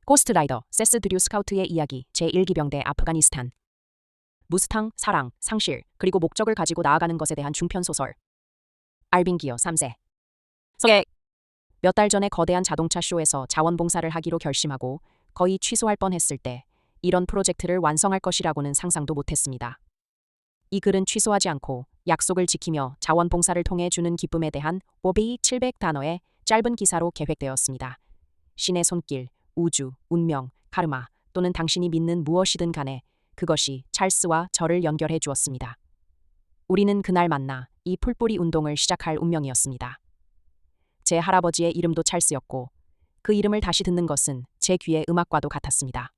고스트라이더, 세스 드류 스카우트의 이야기, 제1기병대 아프가니스탄. 무스탕, 사랑, 상실, 그리고 목적을 가지고 나아가는 것에 대한 중편소설. 알빈 기어 3세. 소개. 몇 달 전에 거대한 자동차 쇼에서 자원봉사를 하기로 결심하고 거의 취소할 뻔했을 때 이런 프로젝트를 완성할 것이라고는 상상도 못했습니다. 이 글은 취소하지 않고 약속을 지키며 자원봉사를 통해 주는 기쁨에 대한 500-700단어의 짧은 기사로 계획되었습니다. 신의 손길, 우주, 운명, 카르마 또는 당신이 믿는 무엇이든 간에 그것이 찰스와 저를 연결해 주었습니다. 우리는 그날 만나 이 풀뿌리 운동을 시작할 운명이었습니다. 제 할아버지의 이름도 찰스였고 그 이름을 다시 듣는 것은 제 귀의 음악과도 같았습니다.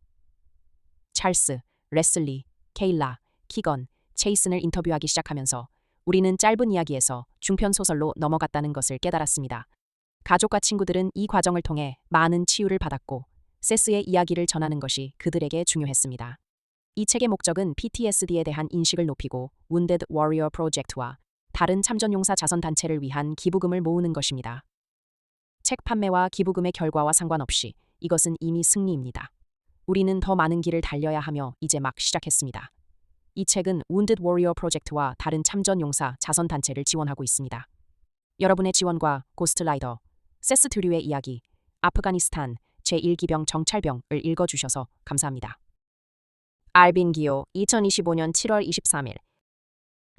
찰스, 레슬리, 케일라, 키건, 체이슨을 인터뷰하기 시작하면서 우리는 짧은 이야기에서 중편소설로 넘어갔다는 것을 깨달았습니다. 가족과 친구들은 이 과정을 통해 많은 치유를 받았고 세스의 이야기를 전하는 것이 그들에게 중요했습니다. 이 책의 목적은 PTSD에 대한 인식을 높이고 Wounded Warrior 프로젝트와 다른 참전용사 자선단체를 위한 기부금을 모으는 것입니다. 책 판매와 기부금의 결과와 상관없이 이것은 이미 승리입니다. 우리는 더 많은 길을 달려야 하며 이제 막 시작했습니다. 이 책은 Wounded Warrior 프로젝트와 다른 참전용사 자선단체를 지원하고 있습니다. 여러분의 지원과 고스트라이더, 세스 드류의 이야기, 아프가니스탄 제1기병 정찰병을 읽어주셔서 감사합니다. 알빈 기오 2025년 7월 23일.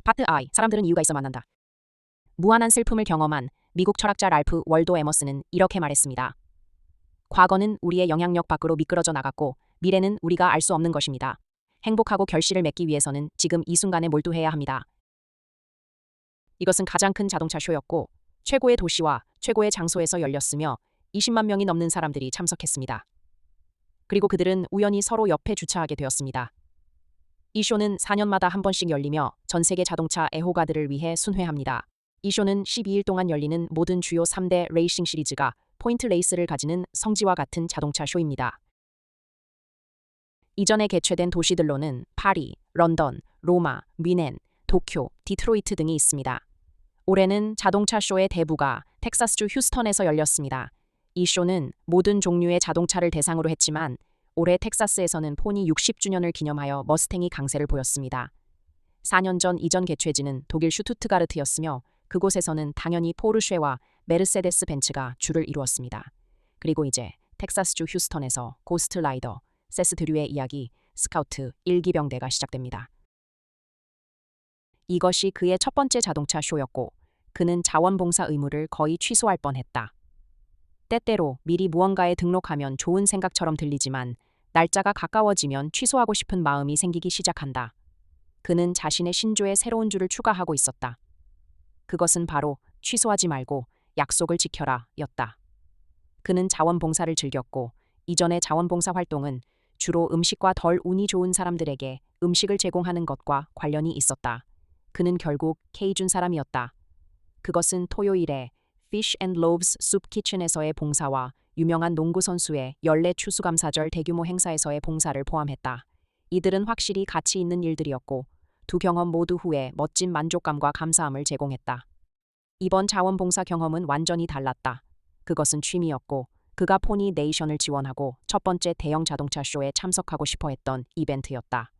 파트 I. 사람들은 이유가 있어 만난다. 무한한 슬픔을 경험한 미국 철학자 랄프 월도 에머스는 이렇게 말했습니다. 과거는 우리의 영향력 밖으로 미끄러져 나갔고 미래는 우리가 알 수 없는 것입니다. 행복하고 결실을 맺기 위해서는 지금 이 순간에 몰두해야 합니다. 이것은 가장 큰 자동차 쇼였고 최고의 도시와 최고의 장소에서 열렸으며 20만 명이 넘는 사람들이 참석했습니다. 그리고 그들은 우연히 서로 옆에 주차하게 되었습니다. 이 쇼는 4년마다 한 번씩 열리며 전 세계 자동차 애호가들을 위해 순회합니다. 이 쇼는 12일 동안 열리는 모든 주요 3대 레이싱 시리즈가 포인트 레이스를 가지는 성지와 같은 자동차 쇼입니다. 이전에 개최된 도시들로는 파리, 런던, 로마, 뮌헨, 도쿄, 디트로이트 등이 있습니다. 올해는 자동차 쇼의 대부가 텍사스주 휴스턴에서 열렸습니다. 이 쇼는 모든 종류의 자동차를 대상으로 했지만 올해 텍사스에서는 폰이 60주년을 기념하여 머스탱이 강세를 보였습니다. 4년 전 이전 개최지는 독일 슈투트가르트였으며 그곳에서는 당연히 포르쉐와 메르세데스 벤츠가 주를 이루었습니다. 그리고 이제 텍사스주 휴스턴에서 고스트라이더, 세스 드류의 이야기, 스카우트 1기병대가 시작됩니다. 이것이 그의 첫 번째 자동차 쇼였고 그는 자원봉사 의무를 거의 취소할 뻔했다. 때때로 미리 무언가에 등록하면 좋은 생각처럼 들리지만 날짜가 가까워지면 취소하고 싶은 마음이 생기기 시작한다. 그는 자신의 신조에 새로운 줄을 추가하고 있었다. 그것은 바로 취소하지 말고 약속을 지켜라 였다. 그는 자원봉사를 즐겼고 이전의 자원봉사 활동은 주로 음식과 덜 운이 좋은 사람들에게 음식을 제공하는 것과 관련이 있었다. 그는 결국 케이준 사람이었다. 그것은 토요일에 Fish and Loaves Soup Kitchen에서의 봉사와 유명한 농구 선수의 연례 추수감사절 대규모 행사에서의 봉사를 포함했다. 이들은 확실히 가치 있는 일들이었고 두 경험 모두 후에 멋진 만족감과 감사함을 제공했다. 이번 자원봉사 경험은 완전히 달랐다. 그것은 취미였고 그가 포니 네이션을 지원하고 첫 번째 대형 자동차 쇼에 참석하고 싶어 했던 이벤트였다.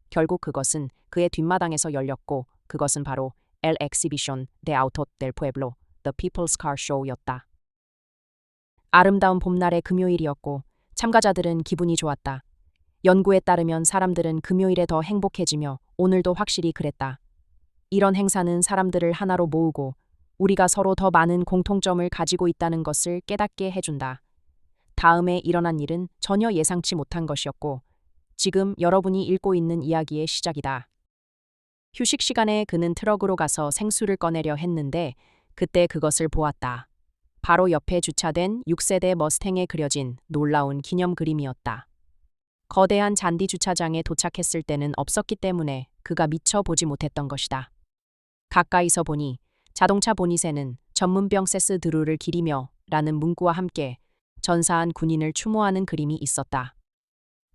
결국 그것은 그의 뒷마당에서 열렸고 그것은 바로 El Exhibition de Auto del Pueblo, The People's Car Show였다. 아름다운 봄날의 금요일이었고 참가자들은 기분이 좋았다. 연구에 따르면 사람들은 금요일에 더 행복해지며 오늘도 확실히 그랬다. 이런 행사는 사람들을 하나로 모으고 우리가 서로 더 많은 공통점을 가지고 있다는 것을 깨닫게 해준다. 다음에 일어난 일은 전혀 예상치 못한 것이었고 지금 여러분이 읽고 있는 이야기의 시작이다. 휴식 시간에 그는 트럭으로 가서 생수를 꺼내려 했는데 그때 그것을 보았다. 바로 옆에 주차된 6세대 머스탱에 그려진 놀라운 기념 그림이었다. 거대한 잔디 주차장에 도착했을 때는 없었기 때문에 그가 미처 보지 못했던 것이다. 가까이서 보니 자동차 보닛에는 전문병 세스 드루를 기리며 라는 문구와 함께 전사한 군인을 추모하는 그림이 있었다.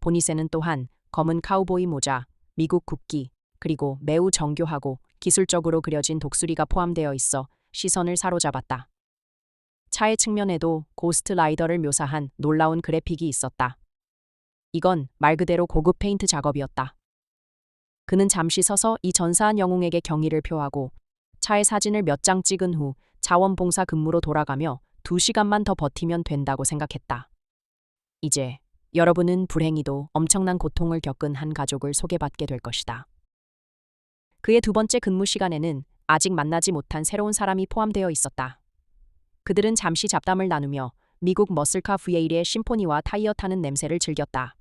보닛에는 또한 검은 카우보이 모자, 미국 국기, 그리고 매우 정교하고 기술적으로 그려진 독수리가 포함되어 있어 시선을 사로잡았다. 차의 측면에도 고스트 라이더를 묘사한 놀라운 그래픽이 있었다. 이건 말 그대로 고급 페인트 작업이었다. 그는 잠시 서서 이 전사한 영웅에게 경의를 표하고 차의 사진을 몇 장 찍은 후 자원봉사 근무로 돌아가며 2시간만 더 버티면 된다고 생각했다. 이제 여러분은 불행히도 엄청난 고통을 겪은 한 가족을 소개받게 될 것이다. 그의 두 번째 근무 시간에는 아직 만나지 못한 새로운 사람이 포함되어 있었다. 그들은 잠시 잡담을 나누며 미국 머슬카 V8의 심포니와 타이어 타는 냄새를 즐겼다.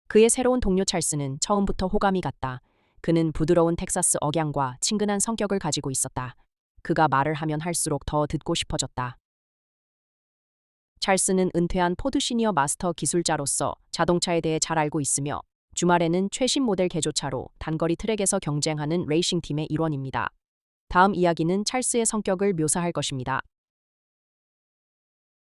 그의 새로운 동료 찰스는 처음부터 호감이 갔다. 그는 부드러운 텍사스 억양과 친근한 성격을 가지고 있었다. 그가 말을 하면 할수록 더 듣고 싶어졌다. 찰스는 은퇴한 포드 시니어 마스터 기술자로서 자동차에 대해 잘 알고 있으며 주말에는 최신 모델 개조차로 단거리 트랙에서 경쟁하는 레이싱팀의 일원입니다. 다음 이야기는 찰스의 성격을 묘사할 것입니다.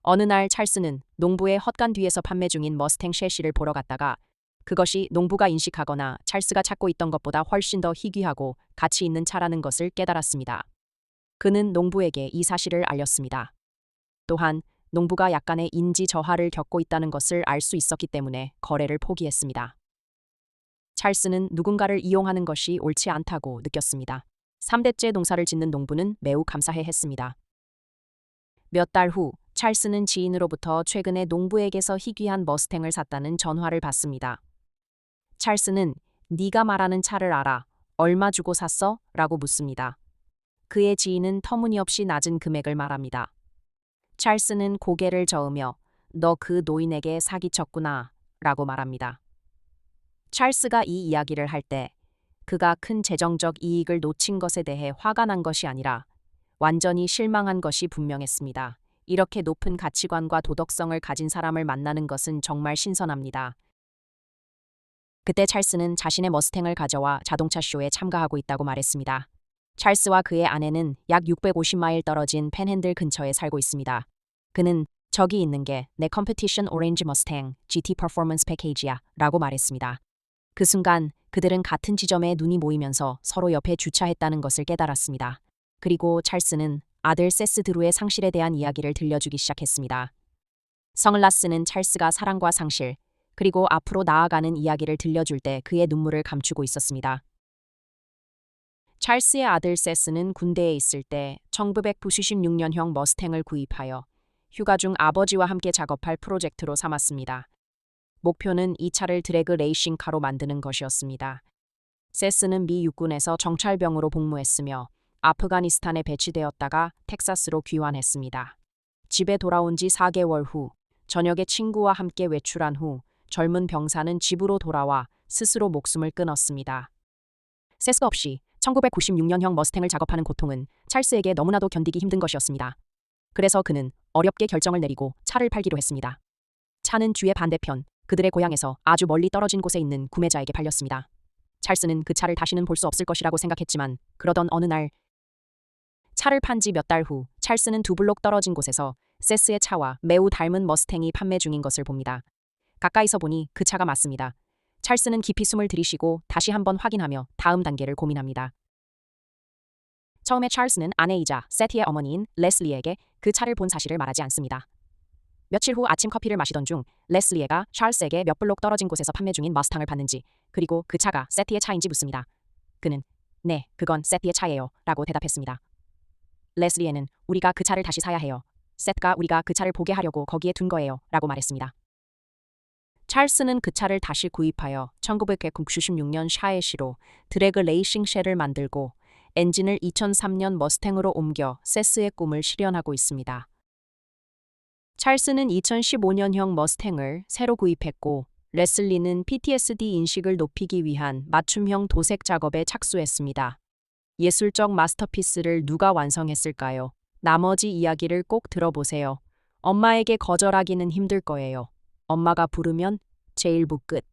어느 날 찰스는 농부의 헛간 뒤에서 판매 중인 머스탱 셰시를 보러 갔다가 그것이 농부가 인식하거나 찰스가 찾고 있던 것보다 훨씬 더 희귀하고 가치 있는 차라는 것을 깨달았습니다. 그는 농부에게 이 사실을 알렸습니다. 또한 농부가 약간의 인지 저하를 겪고 있다는 것을 알 수 있었기 때문에 거래를 포기했습니다. 찰스는 누군가를 이용하는 것이 옳지 않다고 느꼈습니다. 3대째 농사를 짓는 농부는 매우 감사해했습니다. 몇 달 후 찰스는 지인으로부터 최근에 농부에게서 희귀한 머스탱을 샀다는 전화를 받습니다. 찰스는 네가 말하는 차를 알아. 얼마 주고 샀어? 라고 묻습니다. 그의 지인은 터무니없이 낮은 금액을 말합니다. 찰스는 고개를 저으며 너 그 노인에게 사기쳤구나 라고 말합니다. 찰스가 이 이야기를 할 때 그가 큰 재정적 이익을 놓친 것에 대해 화가 난 것이 아니라 완전히 실망한 것이 분명했습니다. 이렇게 높은 가치관과 도덕성을 가진 사람을 만나는 것은 정말 신선합니다. 그때 찰스는 자신의 머스탱을 가져와 자동차 쇼에 참가하고 있다고 말했습니다. 찰스와 그의 아내는 약 650마일 떨어진 펜핸들 근처에 살고 있습니다. 그는 저기 있는 게 내 컴피티션 오렌지 머스탱 GT 퍼포먼스 패키지야 라고 말했습니다. 그 순간 그들은 같은 지점에 눈이 모이면서 서로 옆에 주차했다는 것을 깨달았습니다. 그리고 찰스는 아들 세스 드루의 상실에 대한 이야기를 들려주기 시작했습니다. 성을라스는 찰스가 사랑과 상실, 그리고 앞으로 나아가는 이야기를 들려줄 때 그의 눈물을 감추고 있었습니다. 찰스의 아들 세스는 군대에 있을 때 1996년형 머스탱을 구입하여 휴가 중 아버지와 함께 작업할 프로젝트로 삼았습니다. 목표는 이 차를 드래그 레이싱카로 만드는 것이었습니다. 세스는 미 육군에서 정찰병으로 복무했으며 아프가니스탄에 배치되었다가 텍사스로 귀환했습니다. 집에 돌아온 지 4개월 후 저녁에 친구와 함께 외출한 후 젊은 병사는 집으로 돌아와 스스로 목숨을 끊었습니다. 세스가 없이 1996년형 머스탱을 작업하는 고통은 찰스에게 너무나도 견디기 힘든 것이었습니다. 그래서 그는 어렵게 결정을 내리고 차를 팔기로 했습니다. 차는 주의 반대편, 그들의 고향에서 아주 멀리 떨어진 곳에 있는 구매자에게 팔렸습니다. 찰스는 그 차를 다시는 볼 수 없을 것이라고 생각했지만 그러던 어느 날 차를 판 지 몇 달 후 찰스는 2블록 떨어진 곳에서 세스의 차와 매우 닮은 머스탱이 판매 중인 것을 봅니다. 가까이서 보니 그 차가 맞습니다. 찰스는 깊이 숨을 들이쉬고 다시 한번 확인하며 다음 단계를 고민합니다. 처음에 찰스는 아내이자 세티의 어머니인 레슬리에게 그 차를 본 사실을 말하지 않습니다. 며칠 후 아침 커피를 마시던 중 레슬리에가 찰스에게 몇 블록 떨어진 곳에서 판매 중인 머스탕을 봤는지 그리고 그 차가 세티의 차인지 묻습니다. 그는 네, 그건 세티의 차예요 라고 대답했습니다. 레슬리에는 우리가 그 차를 다시 사야 해요. 세트가 우리가 그 차를 보게 하려고 거기에 둔 거예요 라고 말했습니다. 찰스는 그 차를 다시 구입하여 1996년 샤에시로 드래그 레이싱 쉘을 만들고 엔진을 2003년 머스탱으로 옮겨 세스의 꿈을 실현하고 있습니다. 찰스는 2015년형 머스탱을 새로 구입했고 레슬리는 PTSD 인식을 높이기 위한 맞춤형 도색 작업에 착수했습니다. 예술적 마스터피스를 누가 완성했을까요? 나머지 이야기를 꼭 들어보세요. 엄마에게 거절하기는 힘들 거예요. 엄마가 부르면 제1부 끝.